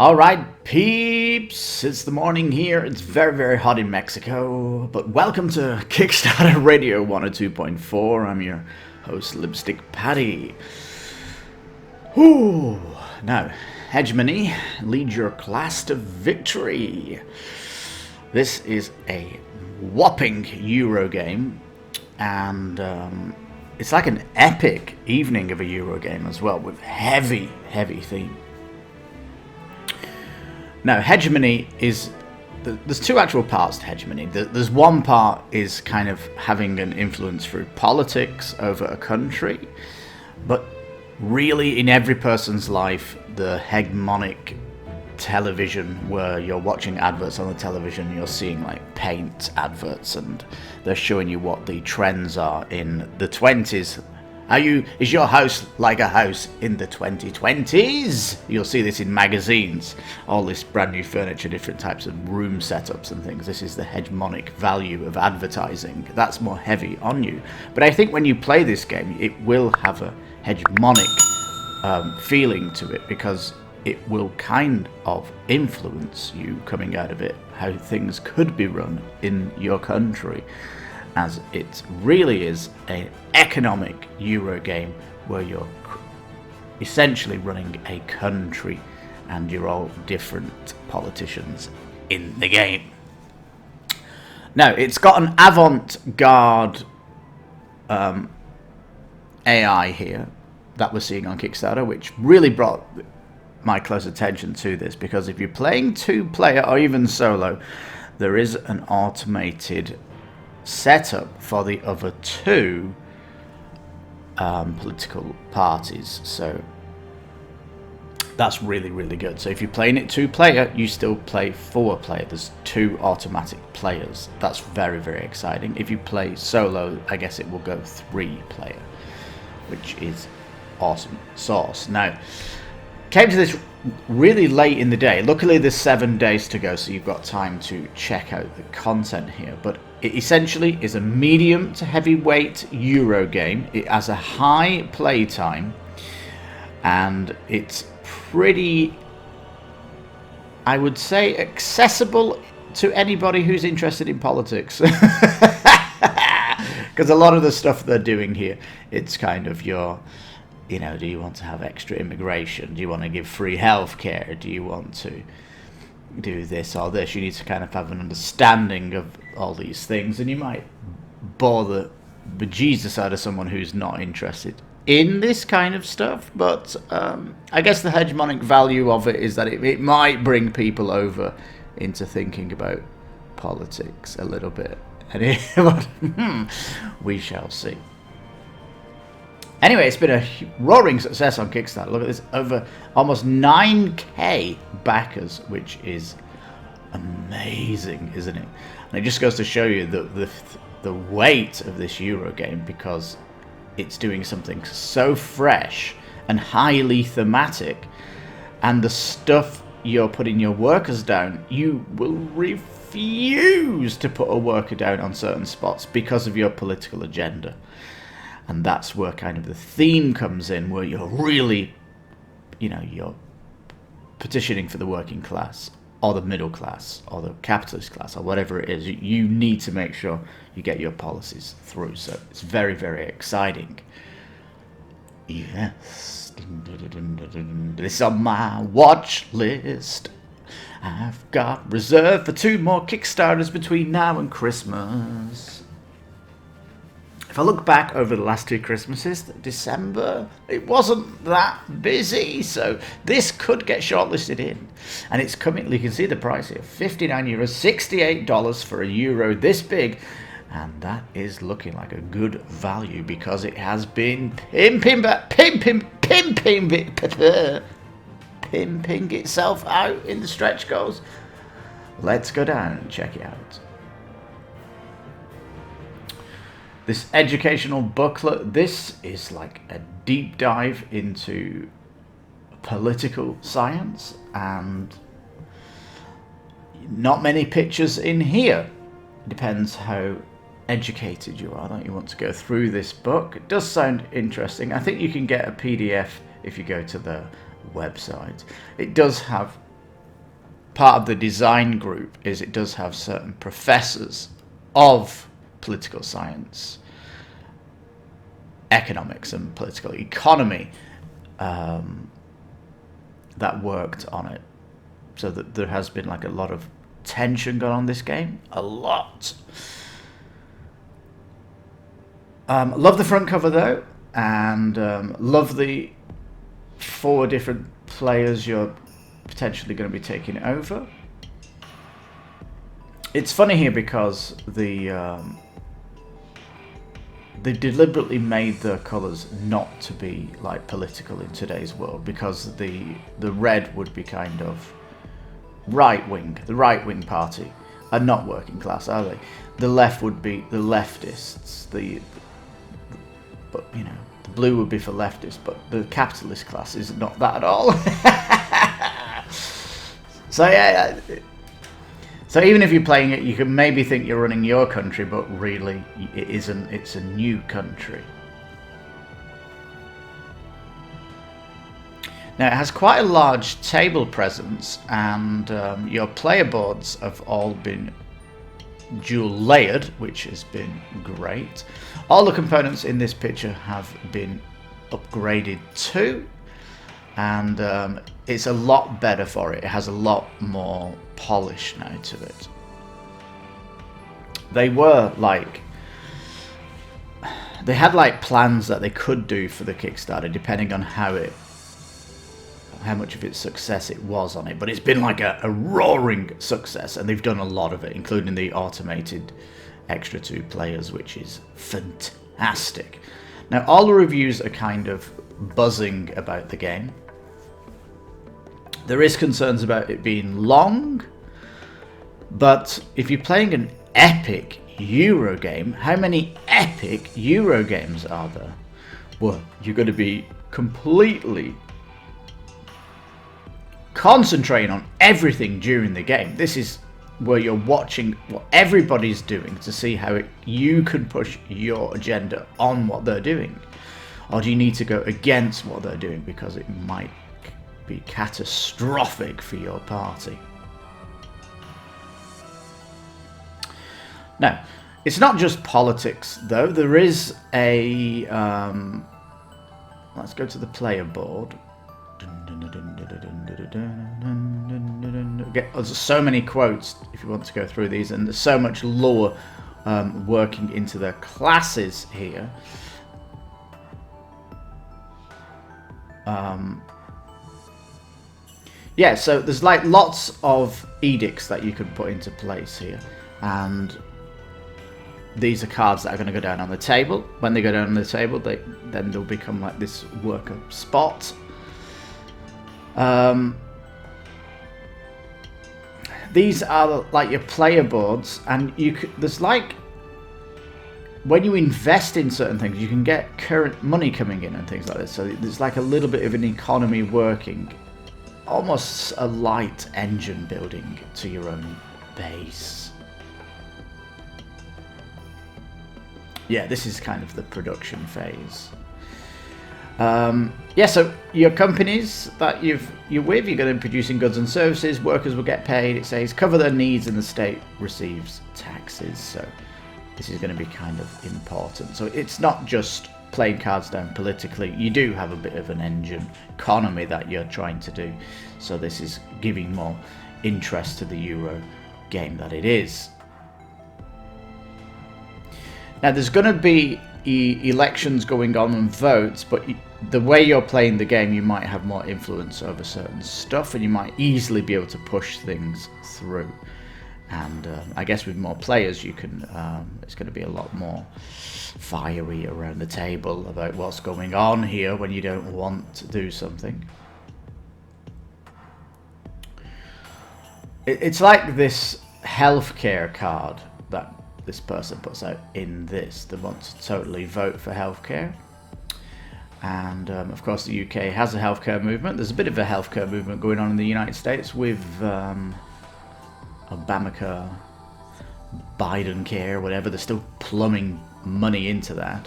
All right, peeps, it's the morning here. It's very, very hot in Mexico, but welcome to Kickstarter Radio 102.4. I'm your host, Lipstickpaddy. Whew. Now, Hegemony, lead your class to victory. This is a whopping Euro game, and it's like an epic evening of a Euro game as well, with heavy, heavy theme. Now, Hegemony is... There's two actual parts to Hegemony. There's one part is kind of having an influence through politics over a country, but really in every person's life, the hegemonic television where you're watching adverts on the television, you're seeing like paint adverts and they're showing you what the trends are in the 20s. Is your house like a house in the 2020s? You'll see this in magazines. All this brand new furniture, different types of room setups and things. This is the hegemonic value of advertising. That's more heavy on you. But I think when you play this game, it will have a hegemonic feeling to it, because it will kind of influence you coming out of it, how things could be run in your country, as it really is an economic Euro game where you're essentially running a country and you're all different politicians in the game. Now, it's got an avant-garde AI here that we're seeing on Kickstarter, which really brought my close attention to this, because if you're playing two-player or even solo, there is an automated setup for the other two political parties, so that's really, really good. So if you're playing it two-player, you still play four-player. There's two automatic players. That's very, very exciting. If you play solo, I guess it will go three-player, which is awesome sauce. Now, came to this really late in the day. Luckily there's 7 days to go, so you've got time to check out the content here, but it essentially is a medium to heavyweight Euro game. It has a high play time, and it's pretty, I would say, accessible to anybody who's interested in politics. Because a lot of the stuff they're doing here, it's kind of your, do you want to have extra immigration? Do you want to give free healthcare? Do you want to do this or this? You need to kind of have an understanding of all these things, and you might bore the bejesus out of someone who's not interested in this kind of stuff, but I guess the hegemonic value of it is that it might bring people over into thinking about politics a little bit, and we shall see. Anyway, it's been a roaring success on Kickstarter. Look at this, over almost 9k backers, which is amazing, isn't it? And it just goes to show you the weight of this Euro game, because it's doing something so fresh and highly thematic, and the stuff you're putting your workers down, you will refuse to put a worker down on certain spots because of your political agenda. And that's where kind of the theme comes in, where you're really, you're petitioning for the working class or the middle class or the capitalist class or whatever it is. You need to make sure you get your policies through. So it's very, very exciting. Yes. This on my watch list. I've got reserved for 2 more Kickstarters between now and Christmas. If I look back over the last 2 Christmases, December, it wasn't that busy, so this could get shortlisted in. And it's coming, you can see the price here, €59, $68 for a Euro this big, and that is looking like a good value, because it has been pimping itself out in the stretch goals. Let's go down and check it out. This educational booklet, this is like a deep dive into political science, and not many pictures in here. Depends how educated you are that you want to go through this book. It does sound interesting. I think you can get a PDF if you go to the website. It does have part of the design group is it does have certain professors of political science, economics and political economy that worked on it. So that there has been like a lot of tension going on in this game. A lot. Love the front cover though, and love the 4 different players you're potentially going to be taking over. It's funny here because they deliberately made the colours not to be like political in today's world, because the red would be kind of right wing. The right wing party are not working class, are they? The left would be the leftists. But you know, the blue would be for leftists, but the capitalist class is not that at all. So yeah. So even if you're playing it, you can maybe think you're running your country, but really it isn't. It's a new country. Now it has quite a large table presence, and your player boards have all been dual layered, which has been great. All the components in this picture have been upgraded too, and it's a lot better for it. It has a lot more polish now to it. They had like plans that they could do for the Kickstarter depending on how much of its success it was on it, but it's been like a roaring success, and they've done a lot of it, including the automated extra 2 players, which is fantastic. Now all the reviews are kind of buzzing about the game. There is concerns about it being long, but if you're playing an epic Euro game, how many epic Euro games are there? Well, you're going to be completely concentrating on everything during the game. This is where you're watching what everybody's doing to see how you can push your agenda on what they're doing. Or do you need to go against what they're doing because it might be catastrophic for your party? Now, it's not just politics though. There is a let's go to the player board. There's so many quotes if you want to go through these, and there's so much lore working into the classes here. Yeah, so there's like lots of edicts that you can put into place here, and these are cards that are going to go down on the table. When they go down on the table, then they'll become like this worker spot. These are like your player boards, and there's like, when you invest in certain things, you can get current money coming in and things like this. So there's like a little bit of an economy working, almost a light engine building to your own base. Yeah, this is kind of the production phase. Yeah, so your companies that you're with, you're going to be producing goods and services, workers will get paid, it says cover their needs, and the state receives taxes. So this is going to be kind of important. So it's not just playing cards down politically, you do have a bit of an engine economy that you're trying to do. So this is giving more interest to the Euro game that it is. Now there's going to be elections going on and votes, but the way you're playing the game, you might have more influence over certain stuff, and you might easily be able to push things through. And I guess with more players, you can. It's going to be a lot more fiery around the table about what's going on here when you don't want to do something. It's like this healthcare card that this person puts out in this. They want to totally vote for healthcare. And of course the UK has a healthcare movement. There's a bit of a healthcare movement going on in the United States with Obamacare, Biden care, whatever. They're still plumbing money into that,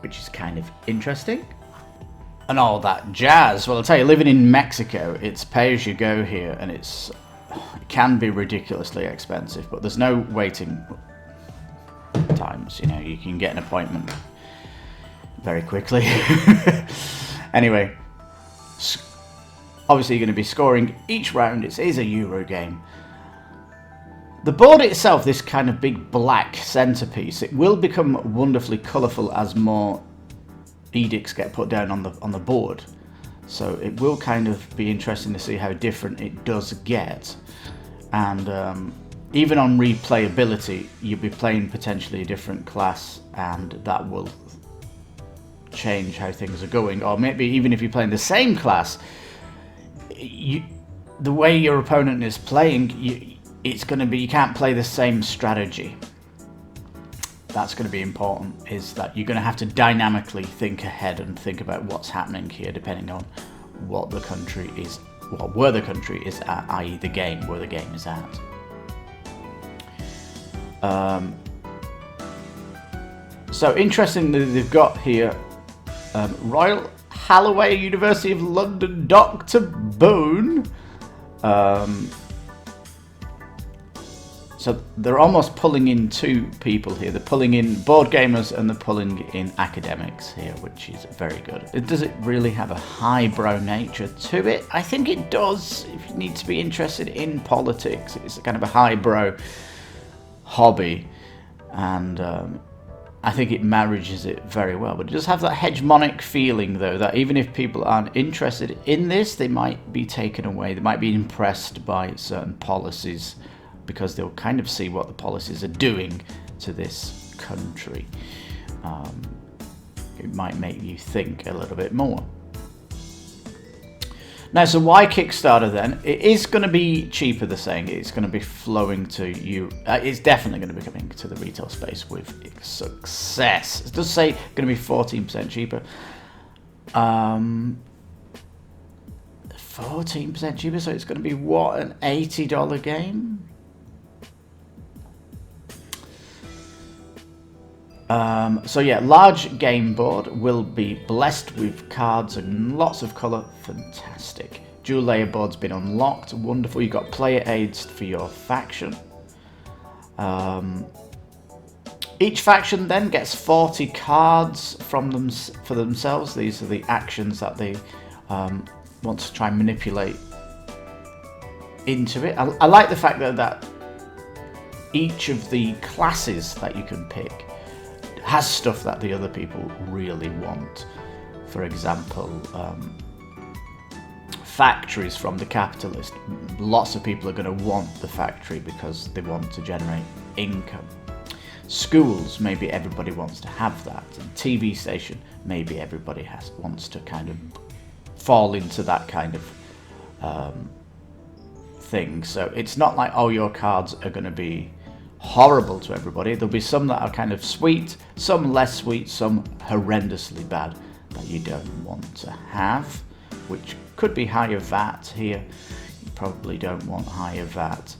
which is kind of interesting. and all that jazz. Well, I'll tell you, living in Mexico, it's pay as you go here, and it can be ridiculously expensive, but there's no waiting times. You know, you can get an appointment very quickly. Anyway, obviously you're going to be scoring each round. It is a Euro game. The board itself, this kind of big black centerpiece, it will become wonderfully colourful as more edicts get put down on the board. So it will kind of be interesting to see how different it does get. And even on replayability, you'll be playing potentially a different class, and that will change how things are going. Or maybe even if you're playing the same class, the way your opponent is playing, it's going to be, you can't play the same strategy. That's going to be important, is that you're going to have to dynamically think ahead and think about what's happening here, depending on what the country is, well, where the country is at, i.e. the game, where the game is at. So interestingly, they've got here Royal Holloway University of London Dr. Bone. So they're almost pulling in two people here. They're pulling in board gamers and they're pulling in academics here, which is very good. Does it really have a highbrow nature to it? I think it does. If you need to be interested in politics, it's kind of a highbrow hobby, and I think it marries it very well. But it does have that hegemonic feeling, though, that even if people aren't interested in this, they might be taken away. They might be impressed by certain policies, because they'll kind of see what the policies are doing to this country. It might make you think a little bit more. Now, so why Kickstarter then? It is going to be cheaper, they're saying. It's going to be flowing to you. It's definitely going to be coming to the retail space with success. It does say going to be 14% cheaper. 14% cheaper, so it's going to be what, an $80 game? So yeah, large game board will be blessed with cards and lots of colour. Fantastic. Dual layer board's been unlocked. Wonderful. You've got player aids for your faction. Each faction then gets 40 cards from them for themselves. These are the actions that they want to try and manipulate into it. I like the fact that each of the classes that you can pick has stuff that the other people really want. For example, factories from the capitalist. Lots of people are going to want the factory because they want to generate income. Schools, maybe everybody wants to have that. And TV station, maybe everybody wants to kind of fall into that kind of thing. So it's not like, oh, your cards are going to be horrible to everybody. There'll be some that are kind of sweet, some less sweet, some horrendously bad that you don't want to have, which could be higher VAT here. You probably don't want higher VAT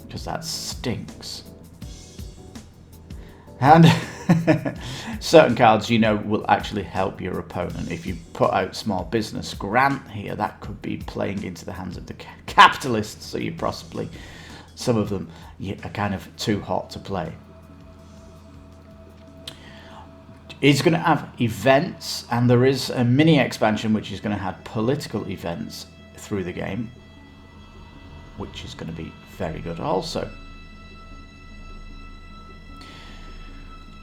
because that stinks. And certain cards, you know, will actually help your opponent. If you put out small business grant here, that could be playing into the hands of the capitalists, so you possibly, some of them are kind of too hot to play. It's going to have events, and there is a mini expansion which is going to have political events through the game, which is going to be very good also.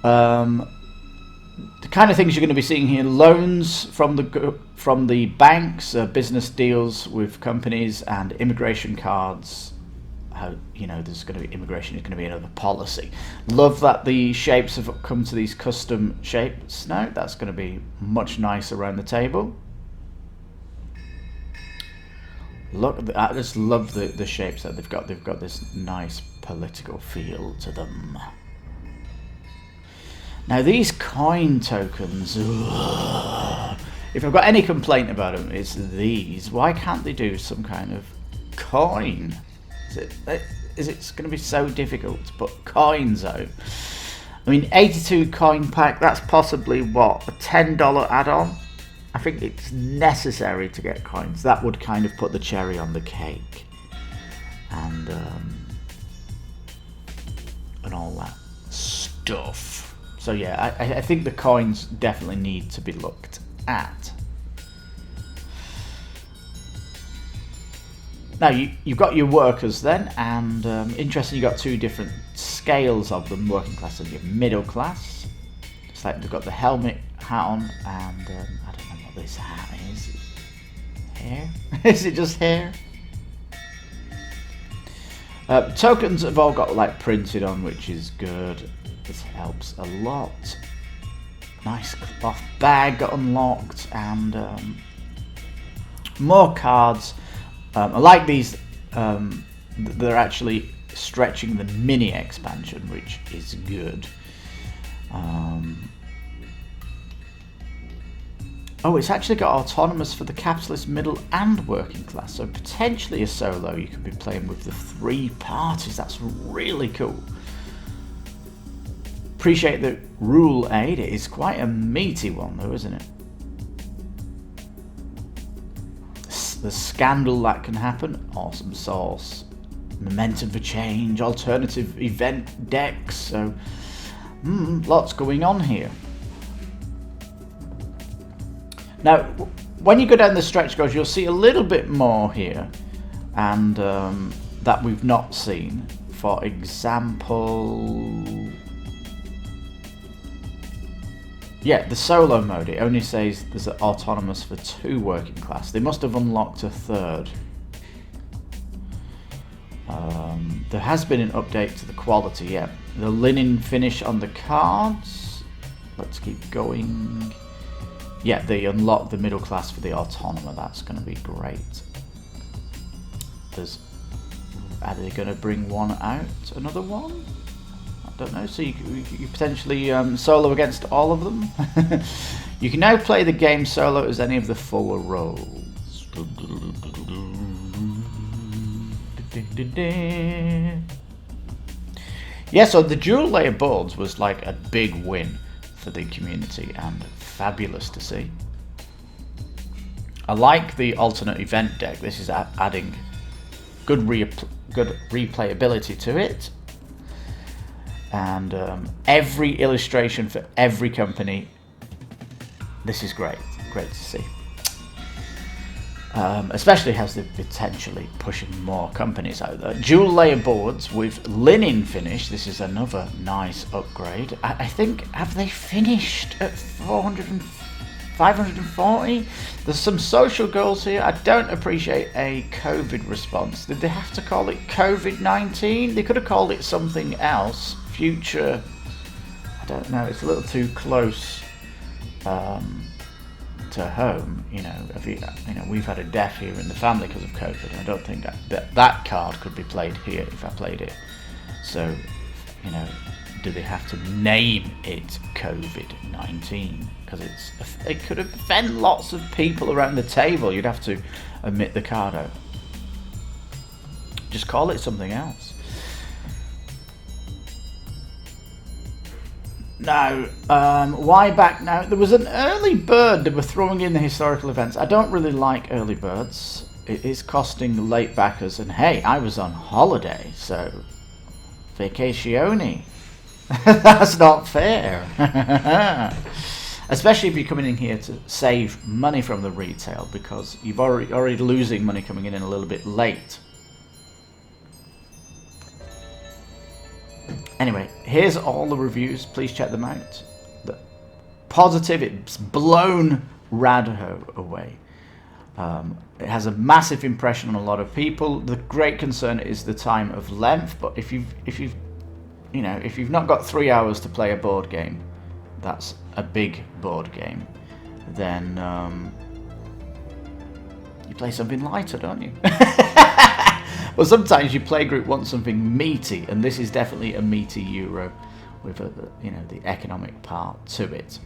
The kind of things you're going to be seeing here: loans from the banks, business deals with companies, and immigration cards. How, you know, there's going to be immigration is going to be another policy. Love that the shapes have come to these custom shapes now. That's going to be much nicer around the table. Look, I just love the shapes that they've got. They've got this nice political feel to them. Now these coin tokens, ugh, if I've got any complaint about them, it's these. Why can't they do some kind of coin? Is it going to be so difficult to put coins out? I mean, 82 coin pack, that's possibly, what, a $10 add-on? I think it's necessary to get coins. That would kind of put the cherry on the cake. And all that stuff. So yeah, I think the coins definitely need to be looked at. Now you've got your workers then, and interesting, you've got two different scales of them, working class and your middle class. It's like they've got the helmet hat on, and I don't know what this hat is. Hair? Is it just hair? Tokens have all got like printed on, which is good. This helps a lot. Nice cloth bag got unlocked, and more cards. I like these. They're actually stretching the mini expansion, which is good. Oh, it's actually got autonomous for the capitalist, middle and working class, so potentially a solo you could be playing with the 3 parties. That's really cool. Appreciate the rule aid. It is quite a meaty one though, isn't it? The scandal that can happen, awesome sauce. Momentum for change, alternative event decks, so lots going on here. Now, when you go down the stretch goals, you'll see a little bit more here, and that we've not seen. For example, yeah, the solo mode, it only says there's an autonomous for 2 working class. They must have unlocked a 3rd. There has been an update to the quality, yeah. The linen finish on the cards. Let's keep going. Yeah, they unlock the middle class for the autonomous. That's going to be great. Are they going to bring one out? Another one? I don't know. So you potentially solo against all of them. You can now play the game solo as any of the 4 roles. Yeah, so the dual layer boards was like a big win for the community and fabulous to see. I like the alternate event deck. This is adding good replayability to it, and every illustration for every company. This is great to see. Especially as they're potentially pushing more companies out there. Dual layer boards with linen finish. This is another nice upgrade. I think, have they finished at 540? There's some social goals here. I don't appreciate a COVID response. Did they have to call it COVID-19? They could have called it something else. Future, I don't know. It's a little too close to home, we've had a death here in the family because of COVID, and I don't think that card could be played here if I played it. So, do they have to name it COVID-19? Because it could offend lots of people around the table. You'd have to omit the card out. Just call it something else. Now, why back now? There was an early bird that were throwing in the historical events. I don't really like early birds. It is costing late backers, and hey, I was on holiday, so vacazione. That's not fair. Especially if you're coming in here to save money from the retail, because you've already losing money coming in a little bit late. Anyway, here's all the reviews. Please check them out. The positive, it's blown Radho away. It has a massive impression on a lot of people. The great concern is the time of length. But if you've not got 3 hours to play a board game, that's a big board game. Then you play something lighter, don't you? Well, sometimes your playgroup wants something meaty, and this is definitely a meaty Euro with the economic part to it.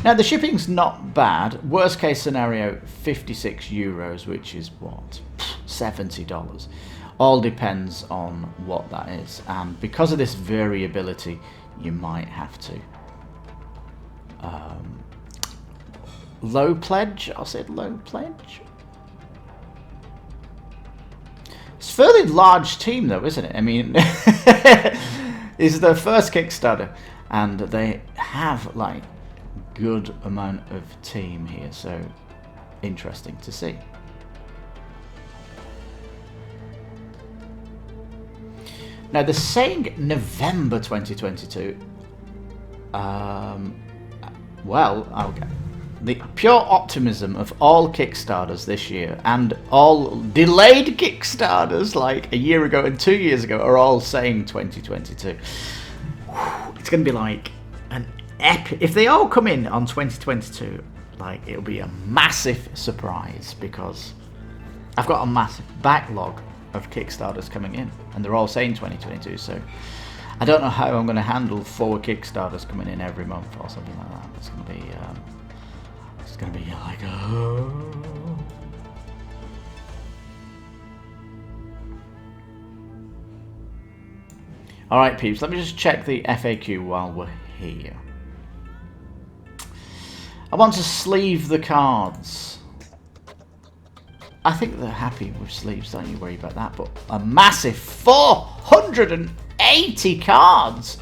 Now the shipping's not bad. Worst case scenario, €56, which is what? $70. All depends on what that is, and because of this variability, you might have to low pledge. I'll say low pledge. It's a fairly large team though, isn't it? I mean, it's their first Kickstarter, and they have like good amount of team here, so interesting to see. Now they're saying November 2022. Well, okay. The pure optimism of all Kickstarters this year and all delayed Kickstarters like a year ago and 2 years ago are all saying 2022. It's going to be like an epic. If they all come in on 2022, like it'll be a massive surprise, because I've got a massive backlog of Kickstarters coming in and they're all saying 2022. So I don't know how I'm going to handle 4 Kickstarters coming in every month or something like that. It's going to be like, oh. Alright peeps, let me just check the FAQ while we're here. I want to sleeve the cards. I think they're happy with sleeves, don't you worry about that, but a massive 480 cards!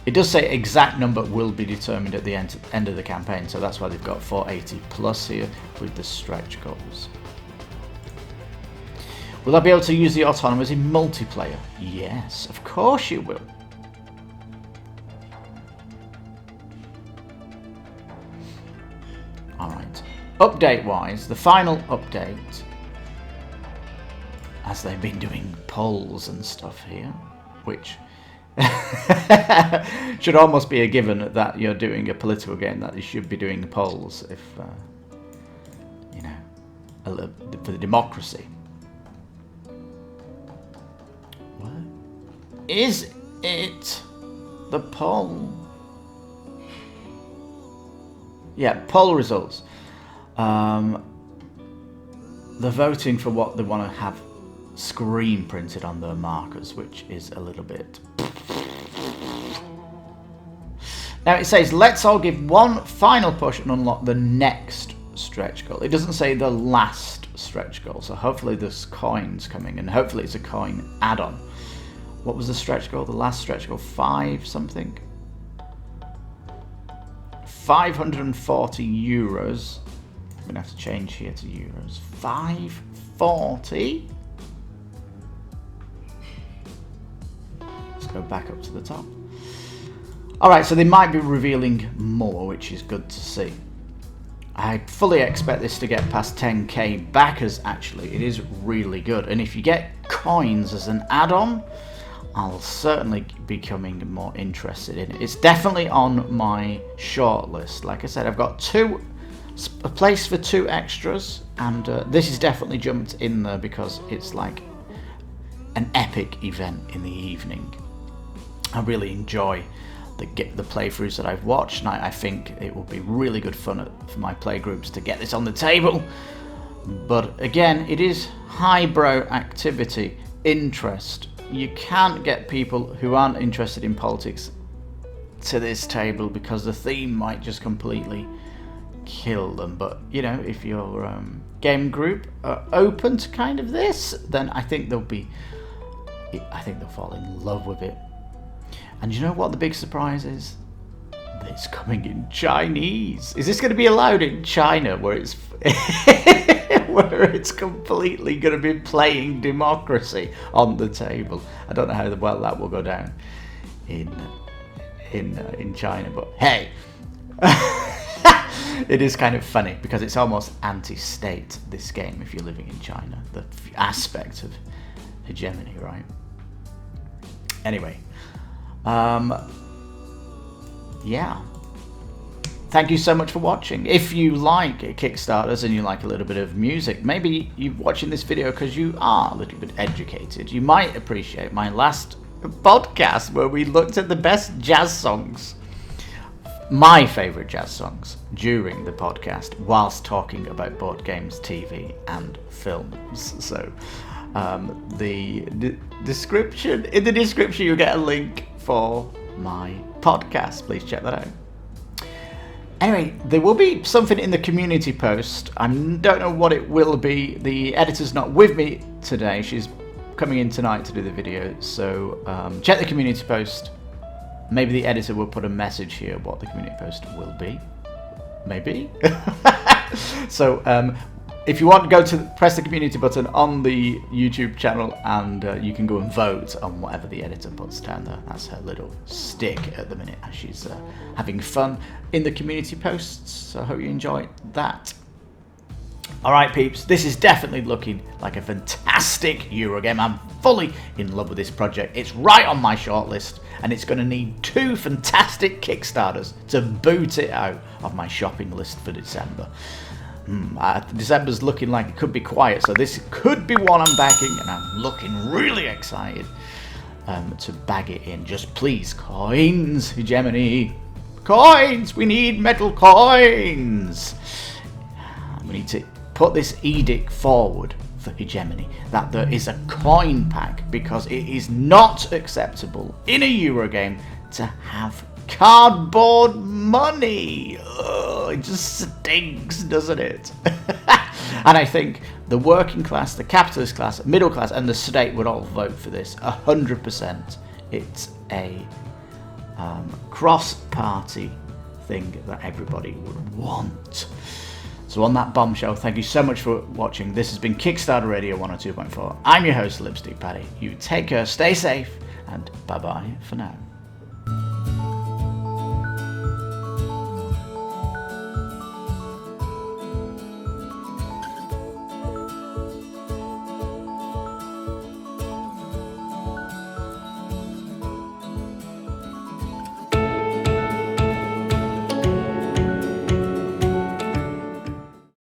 It does say exact number will be determined at the end of the campaign, so that's why they've got 480 plus here with the stretch goals. Will I be able to use the autonomous in multiplayer? Yes, of course you will. Alright, update wise, the final update, as they've been doing polls and stuff here, which should almost be a given that you're doing a political game, that you should be doing polls if you know, for the democracy. What is it? The poll? Yeah, poll results. They're voting for what they want to have screen printed on their markers, which is a little bit. Now it says, let's all give one final push and unlock the next stretch goal. It doesn't say the last stretch goal, so hopefully there's coins coming, and hopefully it's a coin add-on. What was the stretch goal? The last stretch goal, 5 something? 540 euros. I'm going to have to change here to euros. 540? Let's go back up to the top. Alright, so they might be revealing more, which is good to see. I fully expect this to get past 10k backers, actually. It is really good. And if you get coins as an add-on, I'll certainly be becoming more interested in it. It's definitely on my shortlist. Like I said, I've got a place for 2 extras, and this is definitely jumped in there because it's like an epic event in the evening. I really enjoy the playthroughs that I've watched, and I think it will be really good fun for my playgroups to get this on the table. But again, it is highbrow activity, interest. You can't get people who aren't interested in politics to this table because the theme might just completely kill them. But you know, if your game group are open to kind of this, then I think they'll fall in love with it. And you know what the big surprise is? It's coming in Chinese. Is this going to be allowed in China, where it's where it's completely going to be playing democracy on the table? I don't know how well that will go down in China, but hey, it is kind of funny because it's almost anti-state, this game, if you're living in China. The aspect of hegemony, right? Anyway. Yeah. Thank you so much for watching. If you like Kickstarters and you like a little bit of music, maybe you're watching this video because you are a little bit educated, you might appreciate my last podcast where we looked at the best jazz songs my favourite jazz songs during the podcast whilst talking about board games, TV and films. So in the description you'll get a link for my podcast. Please check that out. Anyway, there will be something in the community post. I don't know what it will be. The editor's not with me today. She's coming in tonight to do the video. So check the community post. Maybe the editor will put a message here what the community post will be. Maybe. So if you want, go to press the community button on the YouTube channel and you can go and vote on whatever the editor puts down there. That's her little stick at the minute as she's having fun in the community posts. So I hope you enjoy that. Alright peeps, this is definitely looking like a fantastic Eurogame. I'm fully in love with this project. It's right on my shortlist and it's going to need 2 fantastic Kickstarters to boot it out of my shopping list for December. December's looking like it could be quiet, so this could be one I'm backing, and I'm looking really excited to bag it in. Just please, coins, Hegemony. Coins! We need metal coins! We need to put this edict forward for Hegemony, that there is a coin pack, because it is not acceptable in a Eurogame to have cardboard money. Ugh, it just stinks, doesn't it? And I think the working class, the capitalist class, middle class and the state would all vote for this 100%. It's a cross-party thing that everybody would want. So on that bombshell, thank you so much for watching. This has been Kickstarter Radio 102.4. I'm your host, Lipstickpaddy. You take care, stay safe, and bye-bye for now.